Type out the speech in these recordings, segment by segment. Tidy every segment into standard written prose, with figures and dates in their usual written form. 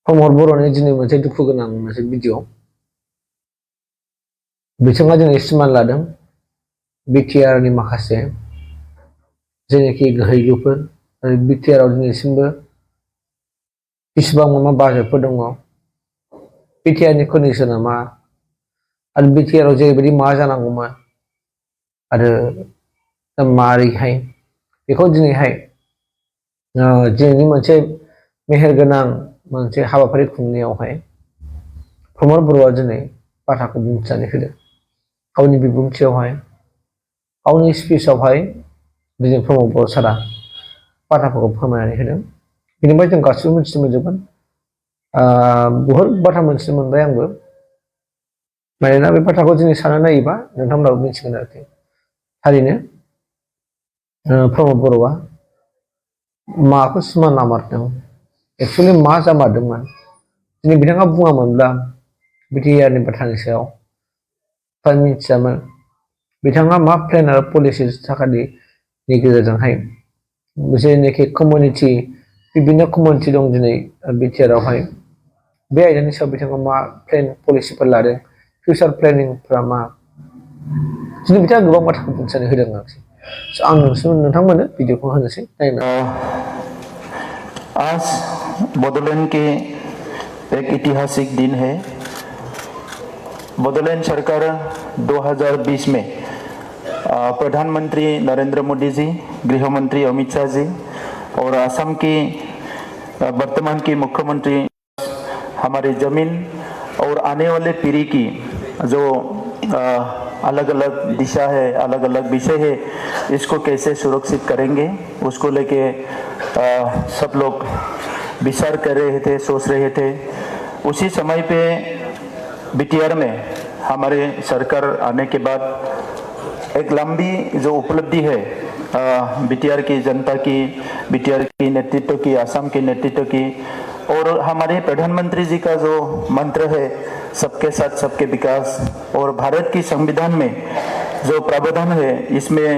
प्रमद बर'नि दिनै मोनसे दुखु गोनां मोनसे भिडिअ बिथाङा दिनै सिमान लादों बिटिआरनि माखासे जेनाखि गोहैलुफोर आरो बिटिआरआव दिनैसिमबो बेसेबां बाजेटफोर दङ बिटिआरनि कन्डिशना मा आरो बिटिआरआव जेरैबायदि मा जानांगौमोन आरो मारैहाय बेखौ दिनैहाय दिनैनि मोनसे मेहेरगोनां मोनसे हाबाफारि खुंनायावहाय प्रमद बर'आ दिनै बाथ्राखौ बुंथिनानै होदों गावनि बिबुंथियावहाय गावनि स्पिचआवहाय दिनै प्रमद बर' सारा बाथ्राफोरखौ फोरमायनानै होदों बेनिफ्राय जों गासिबो मिथिनो मोनजोबगोन बहुद बाथ्रा मिथिनो मोनबाय आंबो मानोना बे बाथ्राखौ दिनै सानना नायोबा नोंथांमोनाबो मिथिगोन आरोखि थारैनो प्रमद बर'आ माखौ सिमान लामारदों एक्सुवेलि मा जामारदोंमोन दिनै बिथाङा बुङामोनब्ला बिटिआरनि बाथ्रानि सायाव फ्राय मिथियामोन बिथाङा मा प्लेन आरो पलिसि थाखानि गेजेरजोंहाय जेनाखि कमिउनिटि बिभिन्न कमिउनिटि दं दिनै बिटिआरआवहाय बे आयदानि सायाव बिथाङा मा प्लेन पलिसिफोर लादों फिउचार प्लेनिंफोरा मा दिनै बिथाङा गोबां बाथ्राखौ बुंथिनानै होदों आरोखि आं नोंथांमोननो भिडिअखौ होनोसै नायनो आज बोडोलैंड के एक ऐतिहासिक दिन है। बोडोलैंड सरकार 2020 में प्रधानमंत्री नरेंद्र मोदी जी, गृह मंत्री अमित शाह जी और असम की वर्तमान की मुख्यमंत्री हमारी जमीन और आने वाले पीढ़ी की जो अलग अलग दिशा है, अलग अलग विषय है, इसको कैसे सुरक्षित करेंगे उसको लेके सब लोग विचार कर रहे थे, सोच रहे थे। उसी समय पे बिटिआर में हमारे सरकार आने के बाद एक लंबी जो उपलब्धि है बिटिआर की जनता की, बिटिआर की नेतृत्व की, असम के नेतृत्व की और हमारे प्रधानमंत्री जी का जो मंत्र है सबके साथ सबके विकास और भारत की संविधान में जो प्रावधान है इसमें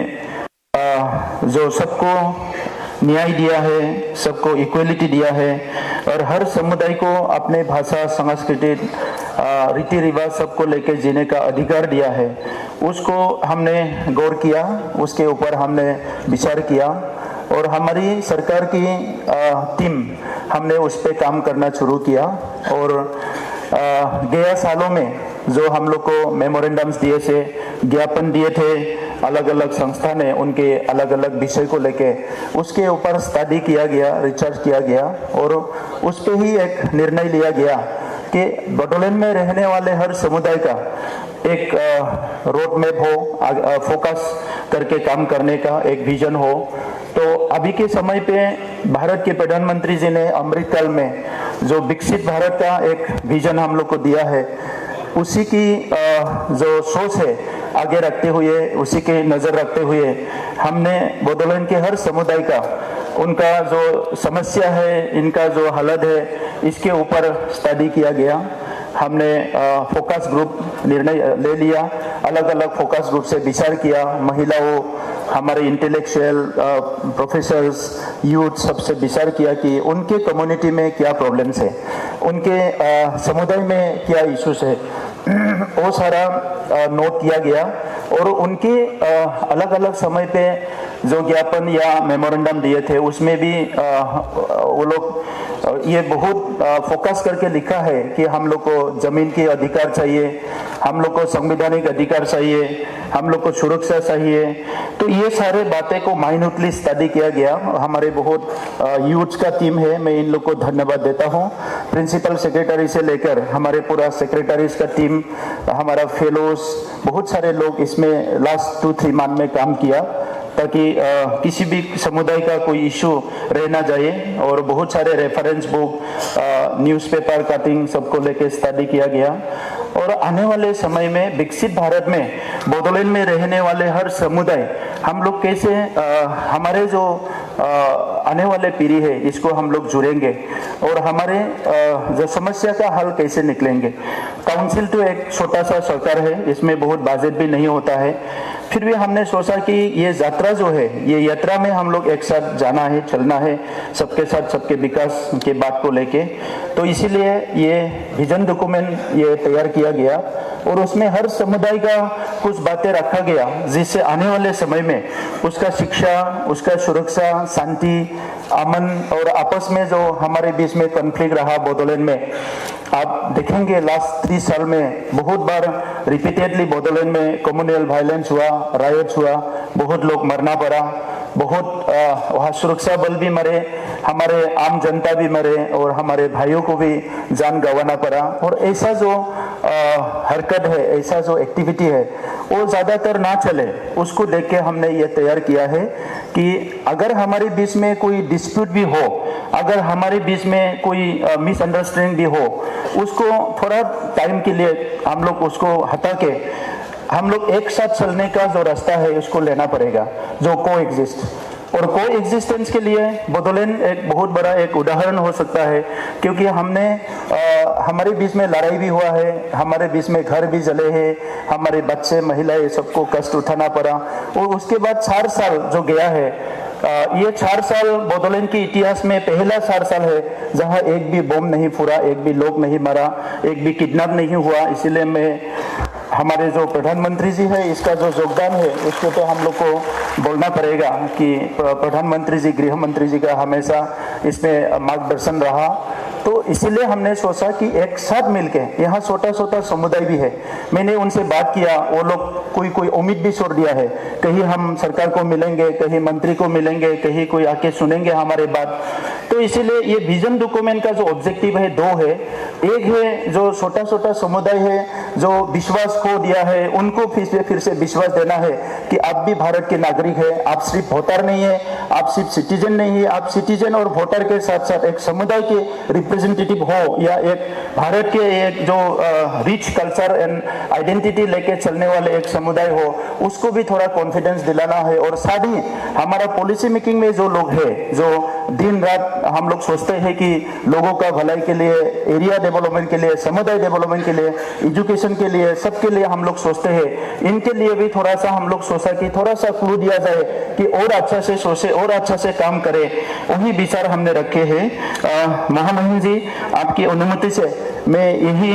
जो सबको न्याय दिया है, सबको इक्वलिटी दिया है और हर समुदाय को अपने भाषा, संस्कृति, रीति रिवाज सबको लेकर जीने का अधिकार दिया है। उसको हमने गौर किया, उसके ऊपर हमने विचार किया और हमारी सरकार की टीम हमने उस पर काम करना शुरू किया और गया सालों में जो हम लोग को मेमोरेंडम्स दिए थे, ज्ञापन दिए थे अलग अलग संस्था ने, उनके अलग अलग विषय को लेके उसके ऊपर स्टडी किया गया, रिसर्च किया गया और उस पर ही एक निर्णय लिया गया कि बोडोलैंड में रहने वाले हर समुदाय का एक रोड मैप हो, फोकस करके काम करने का एक विजन हो। तो अभी के समय पे भारत के प्रधानमंत्री जी ने अमृतकाल में जो विकसित भारत का एक विजन हम लोग को दिया है, उसी की जो सोच है आगे रखते हुए, उसी के नज़र रखते हुए हमने बोडोलैंड के हर समुदाय का उनका जो समस्या है, इनका जो हालत है, इसके ऊपर स्टडी किया गया। हमने फोकस ग्रुप निर्णय ले लिया, अलग अलग फोकस ग्रुप से विचार किया, महिलाओं, हमारे इंटेलेक्चुअल, प्रोफेसर्स, यूथ सबसे विचार किया कि उनके कम्युनिटी में क्या प्रॉब्लम्स है, उनके समुदाय में क्या इश्यूज है, वो सारा नोट किया गया और उनके अलग अलग समय पे जो ज्ञापन या मेमोरेंडम दिए थे उसमें भी वो लोग ये बहुत फोकस करके लिखा है कि हम लोग को जमीन के अधिकार चाहिए, हम लोग को संवैधानिक अधिकार चाहिए, हम लोग को सुरक्षा चाहिए। तो ये सारे बातें को माइन्यूटली स्टडी किया गया। हमारे बहुत यूथ का टीम है, मैं इन लोग को धन्यवाद देता हूँ। प्रिंसिपल सेक्रेटरी से लेकर हमारे पूरा सेक्रेटरीज का टीम, हमारा फेलोज, बहुत सारे लोग इसमें लास्ट 2-3 मंथ में काम किया ताकि किसी भी समुदाय का कोई इशू रह ना जाए और बहुत सारे रेफरेंस बुक, न्यूज़पेपर कटिंग सबको लेके स्टडी किया गया और आने वाले समय में विकसित भारत में बोडोलैंड में रहने वाले हर समुदाय हम लोग कैसे हमारे जो आने वाले पीढ़ी है इसको हम लोग जुड़ेंगे और हमारे जो समस्या का हल कैसे निकलेंगे। काउंसिल तो एक छोटा सा सरकार है, इसमें बहुत बजट भी नहीं होता है, फिर भी हमने सोचा कि ये यात्रा जो है, ये यात्रा में हम लोग एक साथ जाना है, चलना है, सबके साथ सबके विकास के बात को लेके। तो इसीलिए ये विजन डॉक्यूमेंट ये तैयार किया गया और उसमें हर समुदाय का कुछ बातें रखा गया जिससे आने वाले समय में उसका शिक्षा, उसका सुरक्षा, शांति, अमन और आपस में जो हमारे बीच में कॉन्फ्लिक्ट रहा बोडोलैंड में, आप देखेंगे लास्ट 30 साल में बहुत बार रिपीटेडली बोडोलैंड में कम्युनल वायलेंस हुआ, रायट्स हुआ, बहुत लोग मरना पड़ा, बहुत वहाँ सुरक्षा बल भी मरे, हमारे आम जनता भी मरे और हमारे भाइयों को भी जान गंवाना पड़ा। और ऐसा जो हरकत है, ऐसा जो एक्टिविटी है वो ज़्यादातर ना चले, उसको देख के हमने ये तैयार किया है कि अगर हमारे बीच में कोई डिस्प्यूट भी हो, अगर हमारे बीच में कोई मिसअंडरस्टैंडिंग भी हो, उसको थोड़ा टाइम के लिए हम लोग उसको हटा के हम लोग एक साथ चलने का जो रास्ता है उसको लेना पड़ेगा, जो को एग्जिस्ट। और को एग्जिस्टेंस के लिए बोडोलैंड एक बहुत बड़ा एक उदाहरण हो सकता है, क्योंकि हमने हमारे बीच में लड़ाई भी हुआ है, हमारे बीच में घर भी जले हैं, हमारे बच्चे, महिलाएं सबको कष्ट उठाना पड़ा। और उसके बाद 4 साल जो गया है, ये 4 साल बोडोलैंड के इतिहास में पहला 4 साल है जहां एक भी बम नहीं फूटा, एक भी लोग नहीं मरा, एक भी किडनैप नहीं हुआ। इसीलिए मैं हमारे जो प्रधानमंत्री जी है, इसका जो योगदान है उसको तो हम लोग को बोलना पड़ेगा कि प्रधानमंत्री जी, गृह मंत्री जी का हमेशा इसमें मार्गदर्शन रहा। तो इसीलिए हमने सोचा कि एक साथ मिलके, यहाँ छोटा छोटा समुदाय भी है, मैंने उनसे बात किया, वो लोग कोई उम्मीद भी छोड़ दिया है, कहीं हम सरकार को मिलेंगे, कहीं मंत्री को मिलेंगे, कहीं कोई आके सुनेंगे हमारे बात। तो इसीलिए ये विजन डॉक्यूमेंट का जो ऑब्जेक्टिव है 2 है। एक है जो छोटा छोटा समुदाय है जो विश्वास खो दिया है, उनको फिर से विश्वास देना है कि आप भी भारत के नागरिक है, आप सिर्फ वोटर नहीं है, आप सिर्फ सिटीजन नहीं है, आप सिटीजन और वोटर के साथ साथ एक समुदाय के रिप्रेजेंटेटिव हो, या एक भारत के एक जो रिच कल्चर एंड आइडेंटिटी लेके चलने वाले एक समुदाय हो, उसको भी थोड़ा कॉन्फिडेंस दिलाना है। और साथ ही हमारा पॉलिसी मेकिंग में जो लोग हैं, जो दिन रात हम लोग सोचते हैं कि लोगों का भलाई के लिए, एरिया डेवलपमेंट के लिए, समुदाय डेवलपमेंट के लिए, एजुकेशन के लिए, सबके लिए हम लोग सोचते हैं, इनके लिए भी थोड़ा सा हम लोग सोचा कि थोड़ा सा क्लू दिया जाए कि और अच्छा से सोचे और अच्छा से काम करे। वही विचार हमने रखे हैं। महामहिम जी, आपकी अनुमति से मैं यही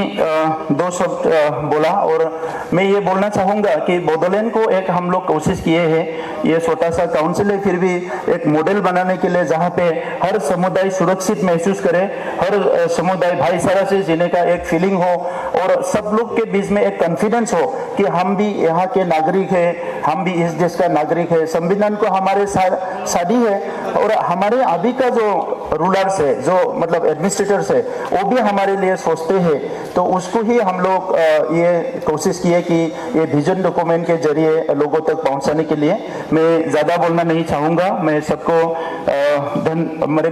2 शब्द बोला, और मैं ये बोलना चाहूँगा कि बोडोलैंड को एक हम लोग कोशिश किए हैं, ये छोटा सा काउंसिल है, फिर भी एक मॉडल बनाने के लिए जहाँ पे हर समुदाय सुरक्षित महसूस करे, हर समुदाय भाईचारा से जीने का एक फीलिंग हो, और सब लोग के बीच में एक कॉन्फिडेंस हो कि हम भी यहाँ के नागरिक है, हम भी इस देश का नागरिक है, संविधान को हमारे शादी है, और हमारे अभी का जो रूलर्स है, जो मतलब एडमिनिस्ट्रेटर्स है, वो भी हमारे लिए सोचते हैं। तो उसको ही हम लोग ये कोशिश किए कि ये विजन डॉक्यूमेंट के जरिए लोगों तक पहुंचाने के लिए। मैं ज़्यादा बोलना नहीं चाहूँगा, मैं सबको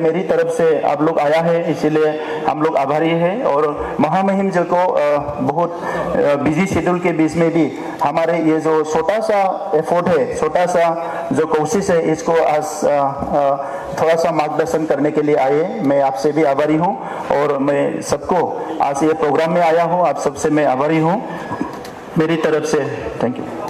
मेरी तरफ से आप लोग आया है, इसीलिए हम लोग आभारी हैं। और महामहिम जी को बहुत बिजी शेड्यूल के बीच में भी हमारे ये जो छोटा सा एफर्ट है, छोटा सा जो कोशिश है, इसको आज थोड़ा सा मार्गदर्शन करने के लिए आए। मैं आपसे भी आभारी हूँ, और मैं सबको आज ये प्रोग्राम में आया हूँ, आप सबसे मैं आभारी हूँ। मेरी तरफ से थैंक यू।